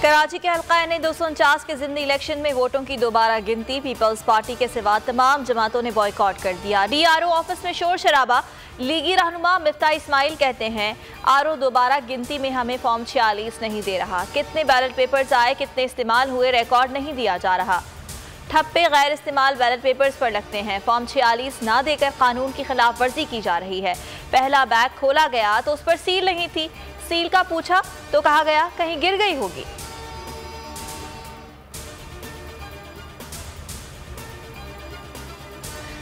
कराची के हल्का एन 249 के ज़िमनी इलेक्शन में वोटों की दोबारा गिनती। पीपल्स पार्टी के सिवा तमाम जमातों ने बॉयकॉट कर दिया। DRO ऑफिस में शोर शराबा। लीगी रहनुमा मिफ्ता इस्माइल कहते हैं RO दोबारा गिनती में हमें फॉर्म 46 नहीं दे रहा। कितने बैलेट पेपर्स आए, कितने इस्तेमाल हुए, रिकॉर्ड नहीं दिया जा रहा। ठप्पे गैर इस्तेमाल बैलेट पेपर्स पर लगते हैं। फॉर्म 46 ना देकर कानून की खिलाफ वर्जी की जा रही है। पहला बैग खोला गया तो उस पर सील नहीं थी। सील का पूछा तो कहा गया कहीं गिर गई होगी।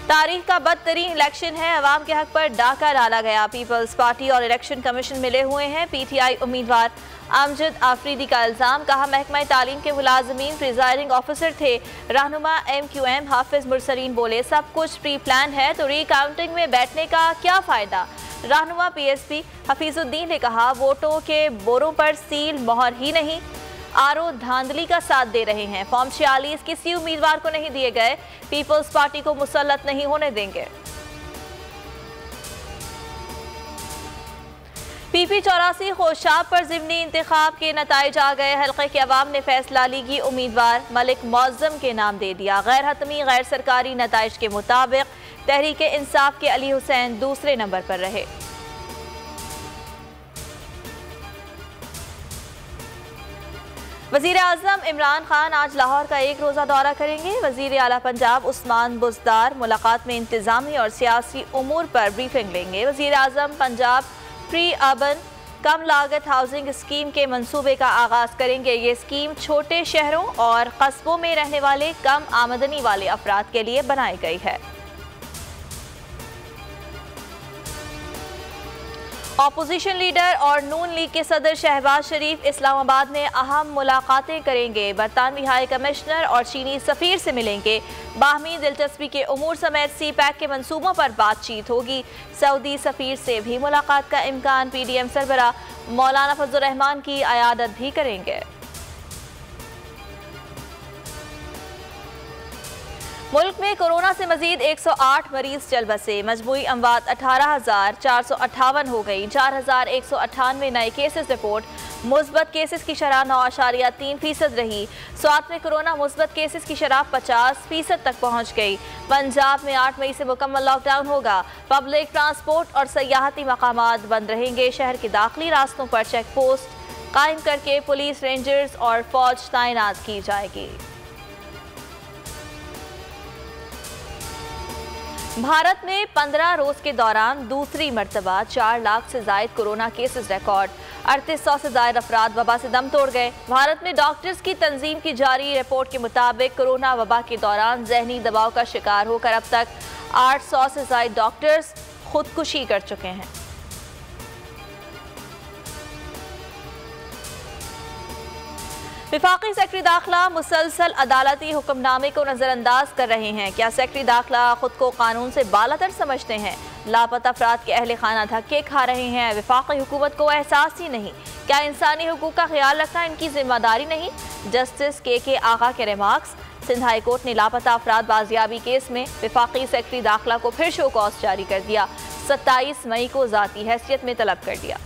तारीख का बदतरीन इलेक्शन है। अवाम के हक पर डाका डाला गया। पीपल्स पार्टी और इलेक्शन कमीशन मिले हुए हैं। PTI उम्मीदवार अमजद आफरीदी का इल्जाम। कहा महकमा तालीम के मुलाजमीन प्रिजाइडिंग ऑफिसर थे। रहनुमा MQM हाफिज मुरसलीन बोले सब कुछ प्री प्लान है तो रिकाउंटिंग में बैठने का क्या फ़ायदा। रहनुमा PSP हफीजुद्दीन ने कहा वोटों के बोरों पर सील मोहर ही नहीं। RO धांधली का साथ दे रहे हैं। फॉर्म 46 किसी उम्मीदवार को नहीं दिए गए। पीपल्स पार्टी को मुसल्लत नहीं होने देंगे। PP 84 खोशाब पर ज़िमनी इंतखाब के नताइज आ गए। हल्के के अवाम ने फैसला लीगी उम्मीदवार मलिक मौज़म के नाम दे दिया। गैर हतमी गैर सरकारी नताइज के मुताबिक तहरीक इंसाफ के अली हुसैन दूसरे नंबर पर रहे। वज़ीर आज़म इमरान खान आज लाहौर का एक रोज़ा दौरा करेंगे। वज़ीर आला पंजाब उस्मान बुज़दार मुलाकात में इंतज़ामी और सियासी उमूर पर ब्रीफिंग लेंगे। वज़ीर आज़म पंजाब प्री अर्बन कम लागत हाउसिंग स्कीम के मंसूबे का आगाज़ करेंगे। ये स्कीम छोटे शहरों और कस्बों में रहने वाले कम आमदनी वाले अफराद के लिए बनाई गई है। ऑपोजिशन लीडर और नून लीग के सदर शहबाज शरीफ इस्लामाबाद में अहम मुलाकातें करेंगे। बरतानवी हाई कमिश्नर और चीनी सफ़ीर से मिलेंगे। बाहमी दिलचस्पी के उमूर समेत CPAC के मंसूबों पर बातचीत होगी। सऊदी सफ़ीर से भी मुलाकात का इम्कान। PDM सरबरा मौलाना फजल रहमान की अयादत भी करेंगे। मुल्क में कोरोना से मजीद 108 मरीज चल बसे। मजमूई अमवात 18,458 हो गई। 4,198 नए केसेस रिपोर्ट। मुस्बत केसेस की शरह 9.3% रही। स्वात में कोरोना मुस्बत केसेस की शरह 50% तक पहुँच गई। पंजाब में 8 मई से मुकम्मल लॉकडाउन होगा। पब्लिक ट्रांसपोर्ट और सयाहती मकामात बंद रहेंगे। शहर के दाखिली रास्तों पर चेक पोस्ट कायम करके पुलिस, रेंजर्स और फौज तैनात की जाएगी। भारत में 15 रोज के दौरान दूसरी मरतबा 4 लाख से जायद कोरोना केसेस रिकॉर्ड। 3800 से जायद अफराद वबा से दम तोड़ गए। भारत में डॉक्टर्स की तंजीम की जारी रिपोर्ट के मुताबिक कोरोना वबा के दौरान जहनी दबाव का शिकार होकर अब तक 800 से जायद डॉक्टर्स खुदकुशी कर चुके हैं। विफाकी सेक्रेटरी दाखिला मुसलसल अदालती हुक्मनामे को नजरअंदाज कर रहे हैं। क्या सेक्रेटरी दाखिला खुद को कानून से बालातर समझते हैं? लापता अफराद के अहले खाना धक्के खा रहे हैं। विफाकी हुकूमत को एहसास ही नहीं। क्या इंसानी हुकूक का ख्याल रखना इनकी जिम्मेदारी नहीं? जस्टिस KK आगा के रिमार्क्स। सिंध हाई कोर्ट ने लापता अफराद बाजियाबी केस में विफाकी सेक्रेटरी दाखिला को फिर शो कॉज जारी कर दिया। 27 मई को ज़ाती हैसियत में तलब कर दिया।